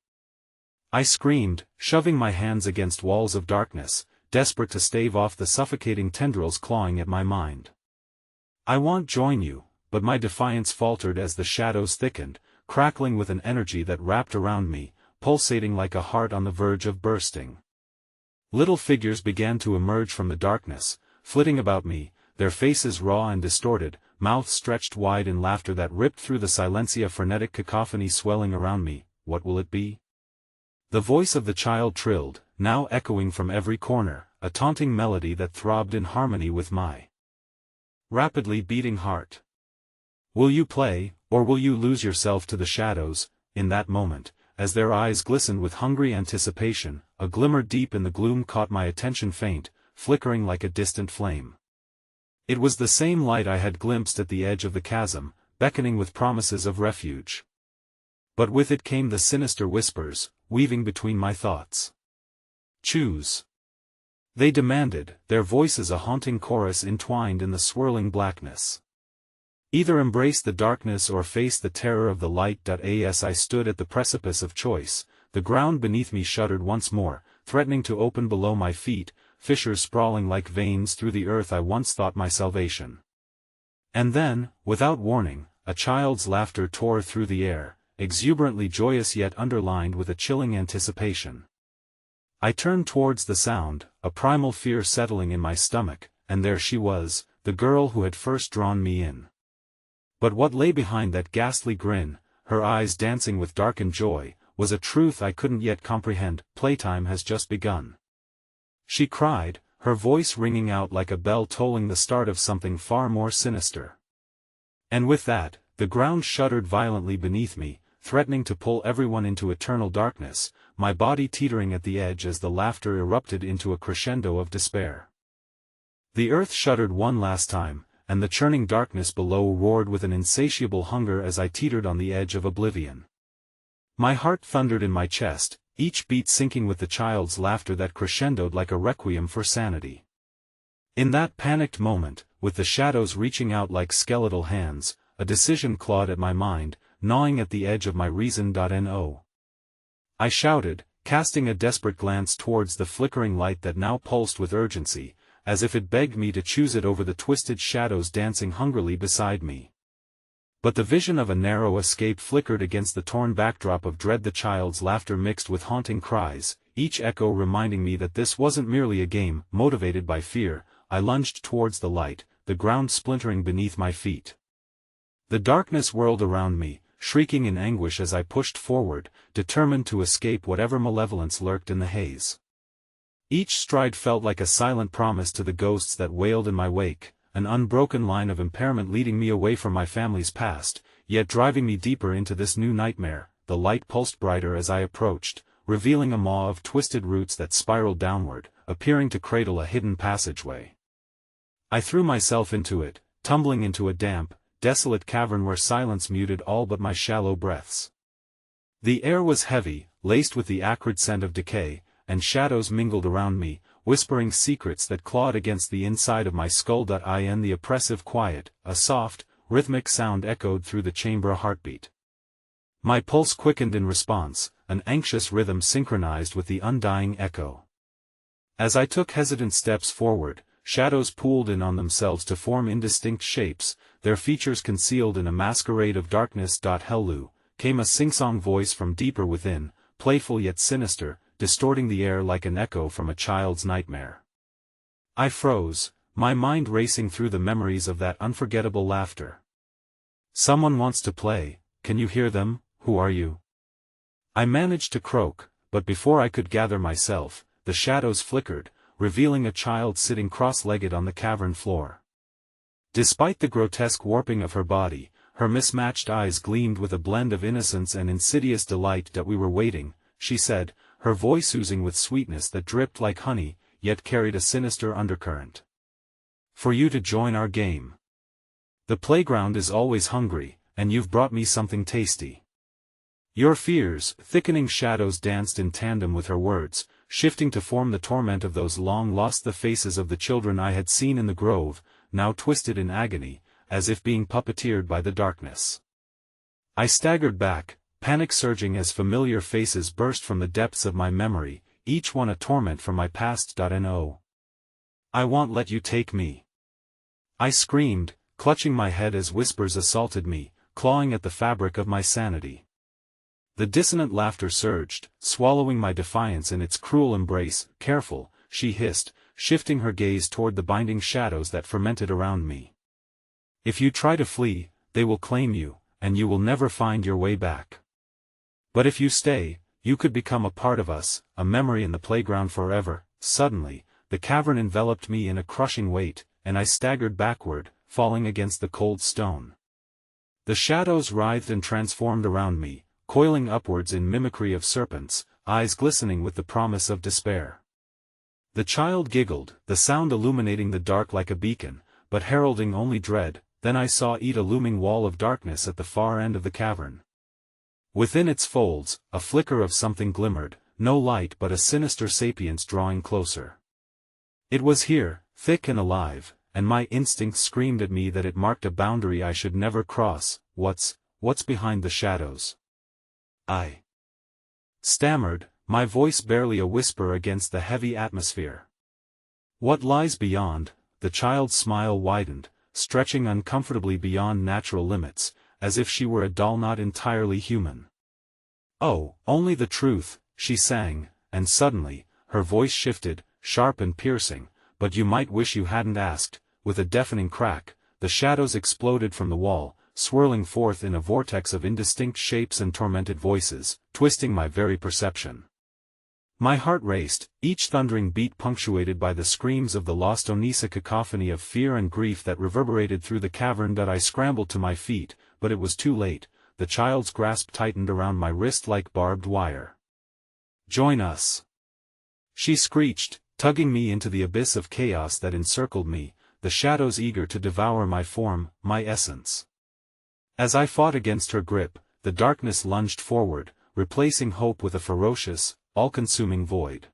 [SPEAKER 1] I screamed, shoving my hands against walls of darkness, desperate to stave off the suffocating tendrils clawing at my mind. "I won't join you," but my defiance faltered as the shadows thickened, crackling with an energy that wrapped around me, pulsating like a heart on the verge of bursting. Little figures began to emerge from the darkness, flitting about me, their faces raw and distorted, mouths stretched wide in laughter that ripped through the silencia, frenetic cacophony swelling around me. "What will it be?" The voice of the child trilled, now echoing from every corner, a taunting melody that throbbed in harmony with my rapidly beating heart. "Will you play, or will you lose yourself to the shadows?" In that moment, as their eyes glistened with hungry anticipation, a glimmer deep in the gloom caught my attention, faint, flickering like a distant flame. It was the same light I had glimpsed at the edge of the chasm, beckoning with promises of refuge. But with it came the sinister whispers, weaving between my thoughts. "Choose," they demanded, their voices a haunting chorus entwined in the swirling blackness. "Either embrace the darkness or face the terror of the light." As I stood at the precipice of choice, the ground beneath me shuddered once more, threatening to open below my feet, fissures sprawling like veins through the earth I once thought my salvation. And then, without warning, a child's laughter tore through the air, exuberantly joyous yet underlined with a chilling anticipation. I turned towards the sound, a primal fear settling in my stomach, and there she was, the girl who had first drawn me in. But what lay behind that ghastly grin, her eyes dancing with darkened joy, was a truth I couldn't yet comprehend. "Playtime has just begun," she cried, her voice ringing out like a bell tolling the start of something far more sinister. And with that, the ground shuddered violently beneath me, threatening to pull everyone into eternal darkness, my body teetering at the edge as the laughter erupted into a crescendo of despair. The earth shuddered one last time, and the churning darkness below roared with an insatiable hunger as I teetered on the edge of oblivion. My heart thundered in my chest, each beat sinking with the child's laughter that crescendoed like a requiem for sanity. In that panicked moment, with the shadows reaching out like skeletal hands, a decision clawed at my mind, gnawing at the edge of my reason. "No!" I shouted, casting a desperate glance towards the flickering light that now pulsed with urgency, as if it begged me to choose it over the twisted shadows dancing hungrily beside me. But the vision of a narrow escape flickered against the torn backdrop of dread, the child's laughter mixed with haunting cries, each echo reminding me that this wasn't merely a game. Motivated by fear, I lunged towards the light, the ground splintering beneath my feet. The darkness whirled around me, shrieking in anguish as I pushed forward, determined to escape whatever malevolence lurked in the haze. Each stride felt like a silent promise to the ghosts that wailed in my wake, an unbroken line of impairment leading me away from my family's past, yet driving me deeper into this new nightmare. The light pulsed brighter as I approached, revealing a maw of twisted roots that spiraled downward, appearing to cradle a hidden passageway. I threw myself into it, tumbling into a damp, desolate cavern where silence muted all but my shallow breaths. The air was heavy, laced with the acrid scent of decay, and shadows mingled around me, whispering secrets that clawed against the inside of my skull. In the oppressive quiet, a soft, rhythmic sound echoed through the chamber, a heartbeat. My pulse quickened in response, an anxious rhythm synchronized with the undying echo. As I took hesitant steps forward, shadows pooled in on themselves to form indistinct shapes, their features concealed in a masquerade of darkness. Hello, came a sing-song voice from deeper within, playful yet sinister, distorting the air like an echo from a child's nightmare. I froze, my mind racing through the memories of that unforgettable laughter. "Someone wants to play, can you hear them? Who are you?" I managed to croak, but before I could gather myself, the shadows flickered, revealing a child sitting cross-legged on the cavern floor. Despite the grotesque warping of her body, her mismatched eyes gleamed with a blend of innocence and insidious delight. "That we were waiting," she said, her voice oozing with sweetness that dripped like honey, yet carried a sinister undercurrent. "For you to join our game. The playground is always hungry, and you've brought me something tasty." Your fears, thickening shadows danced in tandem with her words, shifting to form the torment of those long-lost the faces of the children I had seen in the grove, now twisted in agony, as if being puppeteered by the darkness. I staggered back, panic surging as familiar faces burst from the depths of my memory, each one a torment from my past. No. "I won't let you take me," I screamed, clutching my head as whispers assaulted me, clawing at the fabric of my sanity. The dissonant laughter surged, swallowing my defiance in its cruel embrace. "Careful," she hissed, shifting her gaze toward the binding shadows that fermented around me. "If you try to flee, they will claim you, and you will never find your way back. But if you stay, you could become a part of us, a memory in the playground forever." Suddenly, the cavern enveloped me in a crushing weight, and I staggered backward, falling against the cold stone. The shadows writhed and transformed around me, coiling upwards in mimicry of serpents, eyes glistening with the promise of despair. The child giggled, the sound illuminating the dark like a beacon, but heralding only dread. Then I saw a looming wall of darkness at the far end of the cavern. Within its folds, a flicker of something glimmered, no light but a sinister sapience drawing closer. It was here, thick and alive, and my instincts screamed at me that it marked a boundary I should never cross. What's behind the shadows?" I stammered, my voice barely a whisper against the heavy atmosphere. "What lies beyond?" The child's smile widened, stretching uncomfortably beyond natural limits, as if she were a doll not entirely human. "Oh, only the truth," she sang, and suddenly, her voice shifted, sharp and piercing. "But you might wish you hadn't asked." With a deafening crack, the shadows exploded from the wall, swirling forth in a vortex of indistinct shapes and tormented voices, twisting my very perception. My heart raced, each thundering beat punctuated by the screams of the lost Onisa, cacophony of fear and grief that reverberated through the cavern. I scrambled to my feet, but it was too late. The child's grasp tightened around my wrist like barbed wire. "Join us," she screeched, tugging me into the abyss of chaos that encircled me, the shadows eager to devour my form, my essence. As I fought against her grip, the darkness lunged forward, replacing hope with a ferocious, all-consuming void.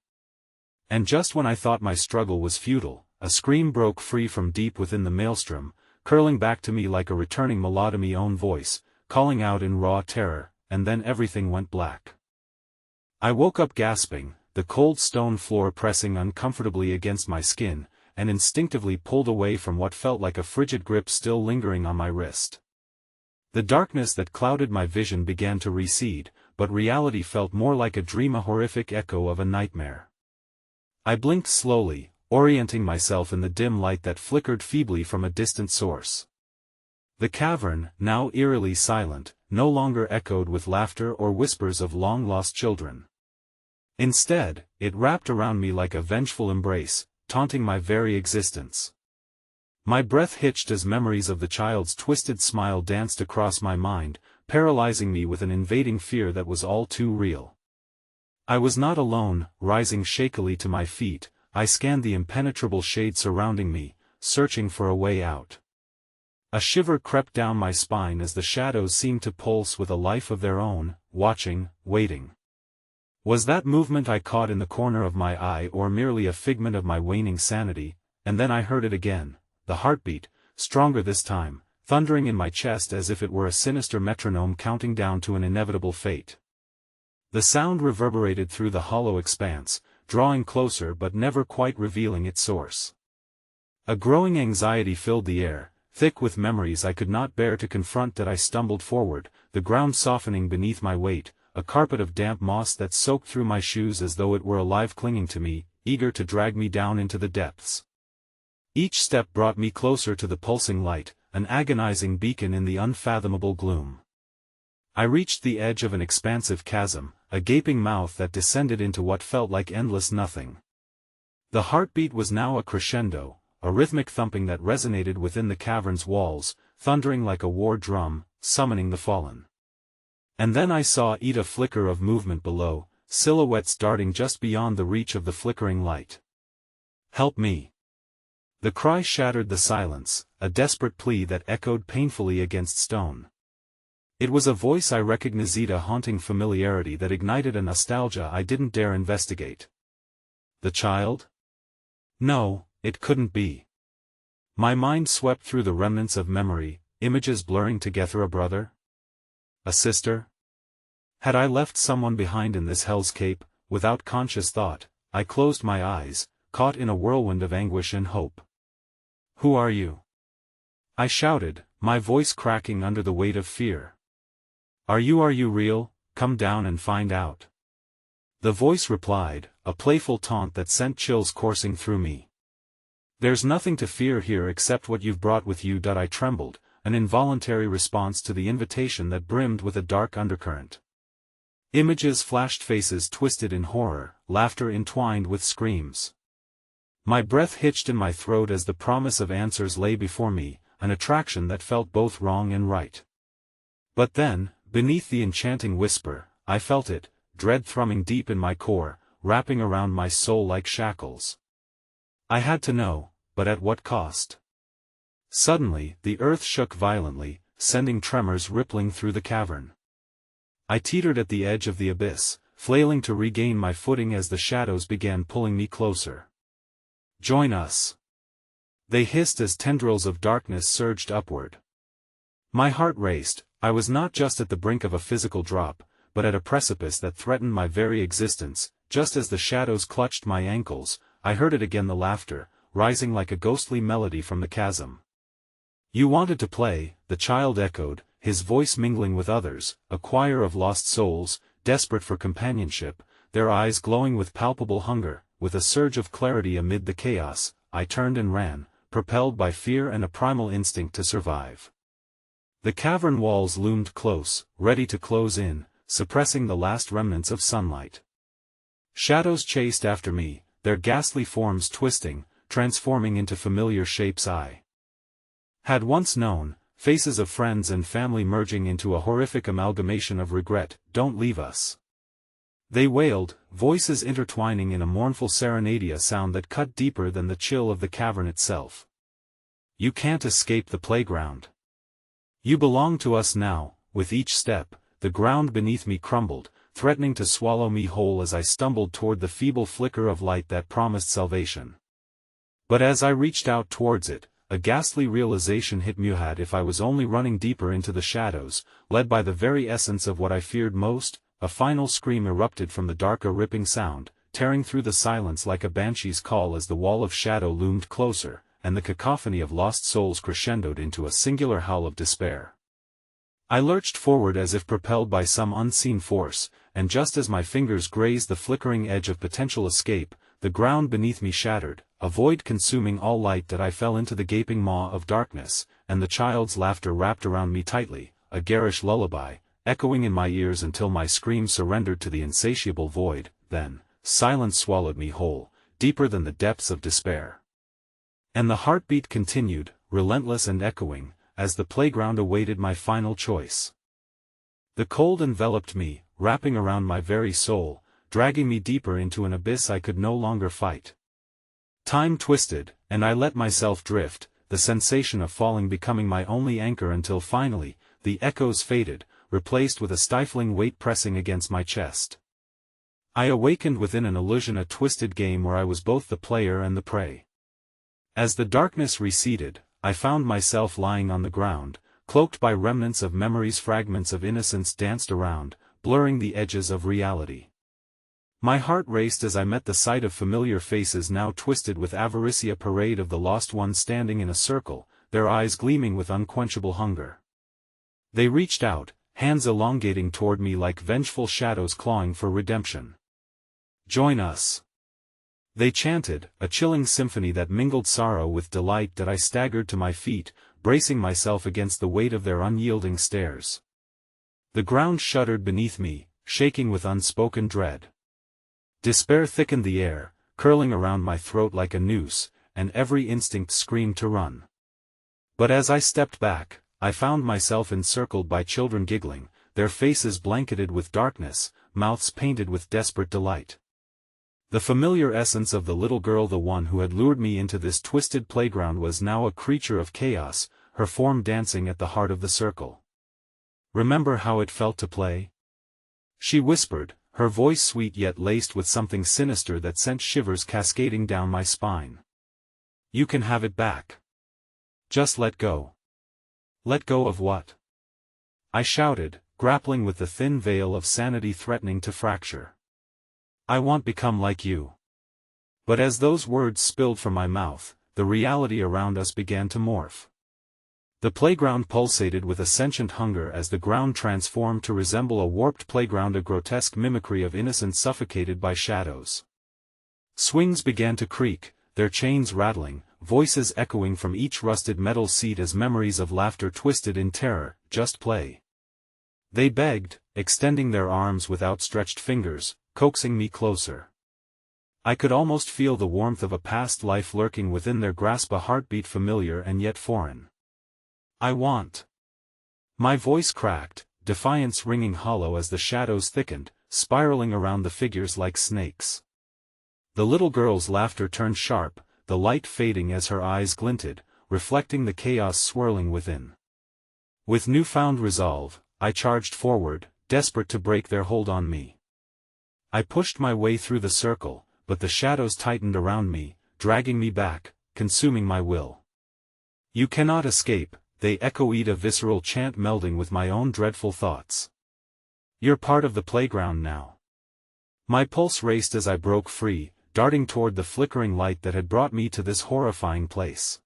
[SPEAKER 1] And just when I thought my struggle was futile, a scream broke free from deep within the maelstrom, curling back to me like a returning melodic own voice, calling out in raw terror, and then everything went black. I woke up gasping, the cold stone floor pressing uncomfortably against my skin, and instinctively pulled away from what felt like a frigid grip still lingering on my wrist. The darkness that clouded my vision began to recede, but reality felt more like a dream, a horrific echo of a nightmare. I blinked slowly, orienting myself in the dim light that flickered feebly from a distant source. The cavern, now eerily silent, no longer echoed with laughter or whispers of long-lost children. Instead, it wrapped around me like a vengeful embrace, taunting my very existence. My breath hitched as memories of the child's twisted smile danced across my mind, paralyzing me with an invading fear that was all too real. I was not alone. Rising shakily to my feet, I scanned the impenetrable shade surrounding me, searching for a way out. A shiver crept down my spine as the shadows seemed to pulse with a life of their own, watching, waiting. Was that movement I caught in the corner of my eye or merely a figment of my waning sanity? And then I heard it again. The heartbeat, stronger this time, thundering in my chest as if it were a sinister metronome counting down to an inevitable fate. The sound reverberated through the hollow expanse, drawing closer but never quite revealing its source. A growing anxiety filled the air, thick with memories I could not bear to confront. That I stumbled forward, the ground softening beneath my weight, a carpet of damp moss that soaked through my shoes as though it were alive, clinging to me, eager to drag me down into the depths. Each step brought me closer to the pulsing light, an agonizing beacon in the unfathomable gloom. I reached the edge of an expansive chasm, a gaping mouth that descended into what felt like endless nothing. The heartbeat was now a crescendo, a rhythmic thumping that resonated within the cavern's walls, thundering like a war drum, summoning the fallen. And then I saw a flicker of movement below, silhouettes darting just beyond the reach of the flickering light. "Help me!" The cry shattered the silence, a desperate plea that echoed painfully against stone. It was a voice I recognized, a haunting familiarity that ignited a nostalgia I didn't dare investigate. The child? No, it couldn't be. My mind swept through the remnants of memory, images blurring together. A brother? A sister? Had I left someone behind in this hellscape? Without conscious thought, I closed my eyes, caught in a whirlwind of anguish and hope. "Who are you?" I shouted, my voice cracking under the weight of fear. Are you real? Come down and find out." The voice replied, a playful taunt that sent chills coursing through me. "There's nothing to fear here except what you've brought with you." I trembled, an involuntary response to the invitation that brimmed with a dark undercurrent. Images flashed, faces twisted in horror, laughter entwined with screams. My breath hitched in my throat as the promise of answers lay before me, an attraction that felt both wrong and right. But then, beneath the enchanting whisper, I felt it, dread thrumming deep in my core, wrapping around my soul like shackles. I had to know, but at what cost? Suddenly, the earth shook violently, sending tremors rippling through the cavern. I teetered at the edge of the abyss, flailing to regain my footing as the shadows began pulling me closer. "Join us!" they hissed as tendrils of darkness surged upward. My heart raced. I was not just at the brink of a physical drop, but at a precipice that threatened my very existence. Just as the shadows clutched my ankles, I heard it again, the laughter, rising like a ghostly melody from the chasm. "You wanted to play," the child echoed, his voice mingling with others, a choir of lost souls, desperate for companionship, their eyes glowing with palpable hunger. With a surge of clarity amid the chaos, I turned and ran, propelled by fear and a primal instinct to survive. The cavern walls loomed close, ready to close in, suppressing the last remnants of sunlight. Shadows chased after me, their ghastly forms twisting, transforming into familiar shapes I had once known, faces of friends and family merging into a horrific amalgamation of regret. "Don't leave us," they wailed, voices intertwining in a mournful serenade, a sound that cut deeper than the chill of the cavern itself. "You can't escape the playground. You belong to us now." With each step, the ground beneath me crumbled, threatening to swallow me whole as I stumbled toward the feeble flicker of light that promised salvation. But as I reached out towards it, a ghastly realization hit me. If I was only running deeper into the shadows, led by the very essence of what I feared most. A final scream erupted from the dark, a ripping sound, tearing through the silence like a banshee's call as the wall of shadow loomed closer, and the cacophony of lost souls crescendoed into a singular howl of despair. I lurched forward as if propelled by some unseen force, and just as my fingers grazed the flickering edge of potential escape, the ground beneath me shattered, a void consuming all light. That I fell into the gaping maw of darkness, and the child's laughter wrapped around me tightly, a garish lullaby, echoing in my ears until my scream surrendered to the insatiable void. Then, silence swallowed me whole, deeper than the depths of despair. And the heartbeat continued, relentless and echoing, as the playground awaited my final choice. The cold enveloped me, wrapping around my very soul, dragging me deeper into an abyss I could no longer fight. Time twisted, and I let myself drift, the sensation of falling becoming my only anchor until finally, the echoes faded, replaced with a stifling weight pressing against my chest. I awakened within an illusion, a twisted game where I was both the player and the prey. As the darkness receded, I found myself lying on the ground, cloaked by remnants of memories. Fragments of innocence danced around, blurring the edges of reality. My heart raced as I met the sight of familiar faces now twisted with avarice, a parade of the lost ones standing in a circle, their eyes gleaming with unquenchable hunger. They reached out, hands elongating toward me like vengeful shadows clawing for redemption. "Join us!" they chanted, a chilling symphony that mingled sorrow with delight. That I staggered to my feet, bracing myself against the weight of their unyielding stares. The ground shuddered beneath me, shaking with unspoken dread. Despair thickened the air, curling around my throat like a noose, and every instinct screamed to run. But as I stepped back, I found myself encircled by children giggling, their faces blanketed with darkness, mouths painted with desperate delight. The familiar essence of the little girl, the one who had lured me into this twisted playground, was now a creature of chaos, her form dancing at the heart of the circle. "Remember how it felt to play?" she whispered, her voice sweet yet laced with something sinister that sent shivers cascading down my spine. "You can have it back. Just let go." "Let go of what?" I shouted, grappling with the thin veil of sanity threatening to fracture. "I won't become like you." But as those words spilled from my mouth, the reality around us began to morph. The playground pulsated with a sentient hunger as the ground transformed to resemble a warped playground, a grotesque mimicry of innocence suffocated by shadows. Swings began to creak, their chains rattling, voices echoing from each rusted metal seat as memories of laughter twisted in terror. "Just play," they begged, extending their arms with outstretched fingers, coaxing me closer. I could almost feel the warmth of a past life lurking within their grasp, a heartbeat familiar and yet foreign. "I want." My voice cracked, defiance ringing hollow as the shadows thickened, spiraling around the figures like snakes. The little girl's laughter turned sharp, the light fading as her eyes glinted, reflecting the chaos swirling within. With newfound resolve, I charged forward, desperate to break their hold on me. I pushed my way through the circle, but the shadows tightened around me, dragging me back, consuming my will. "You cannot escape," they echoed, a visceral chant melding with my own dreadful thoughts. "You're part of the playground now." My pulse raced as I broke free, darting toward the flickering light that had brought me to this horrifying place.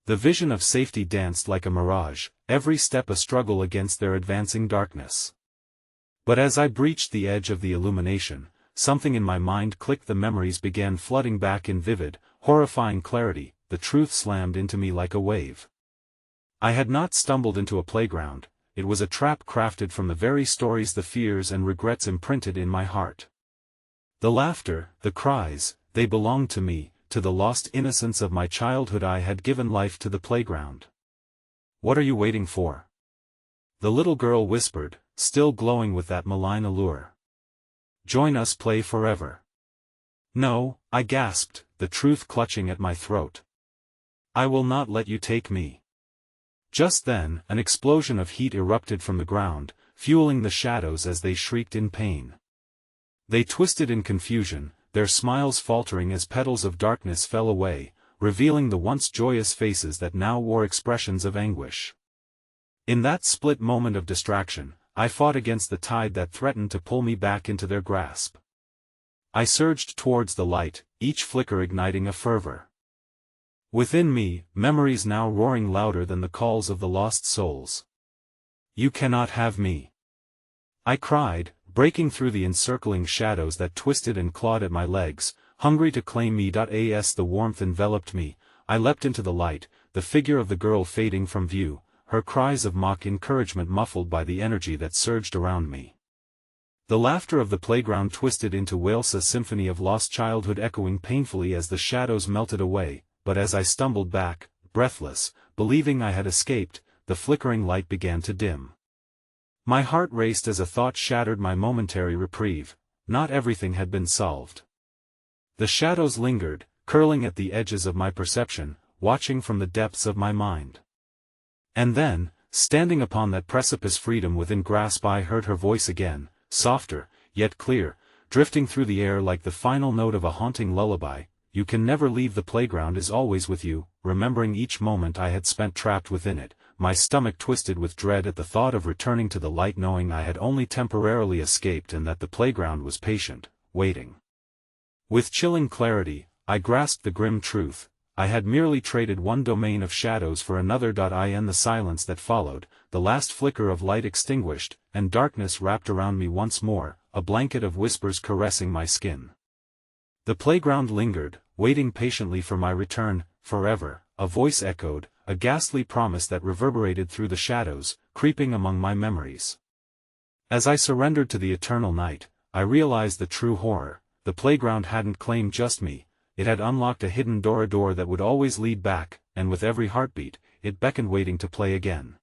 [SPEAKER 1] The vision of safety danced like a mirage, every step a struggle against their advancing darkness. But as I breached the edge of the illumination, something in my mind clicked. The memories began flooding back in vivid, horrifying clarity. The truth slammed into me like a wave. I had not stumbled into a playground, it was a trap crafted from the very stories, the fears and regrets imprinted in my heart. The laughter, the cries, they belonged to me, to the lost innocence of my childhood. I had given life to the playground. "What are you waiting for?" the little girl whispered, still glowing with that malign allure. "Join us, play forever." "No," I gasped, the truth clutching at my throat. "I will not let you take me." Just then, an explosion of heat erupted from the ground, fueling the shadows as they shrieked in pain. They twisted in confusion, their smiles faltering as petals of darkness fell away, revealing the once joyous faces that now wore expressions of anguish. In that split moment of distraction, I fought against the tide that threatened to pull me back into their grasp. I surged towards the light, each flicker igniting a fervor. Within me, memories now roaring louder than the calls of the lost souls. "You cannot have me," I cried, breaking through the encircling shadows that twisted and clawed at my legs, hungry to claim me. As the warmth enveloped me, I leapt into the light, the figure of the girl fading from view, her cries of mock encouragement muffled by the energy that surged around me. The laughter of the playground twisted into wails, a symphony of lost childhood echoing painfully as the shadows melted away. But as I stumbled back, breathless, believing I had escaped, the flickering light began to dim. My heart raced as a thought shattered my momentary reprieve. Not everything had been solved. The shadows lingered, curling at the edges of my perception, watching from the depths of my mind. And then, standing upon that precipice, freedom within grasp, I heard her voice again, softer, yet clear, drifting through the air like the final note of a haunting lullaby. "You can never leave. The playground is always with you." Remembering each moment I had spent trapped within it, my stomach twisted with dread at the thought of returning to the light, knowing I had only temporarily escaped and that the playground was patient, waiting. With chilling clarity, I grasped the grim truth: I had merely traded one domain of shadows for another. In the silence that followed, the last flicker of light extinguished, and darkness wrapped around me once more, a blanket of whispers caressing my skin. The playground lingered, waiting patiently for my return. Forever, a voice echoed, a ghastly promise that reverberated through the shadows, creeping among my memories. As I surrendered to the eternal night, I realized the true horror: the playground hadn't claimed just me, it had unlocked a hidden door, a door that would always lead back, and with every heartbeat, it beckoned, waiting to play again.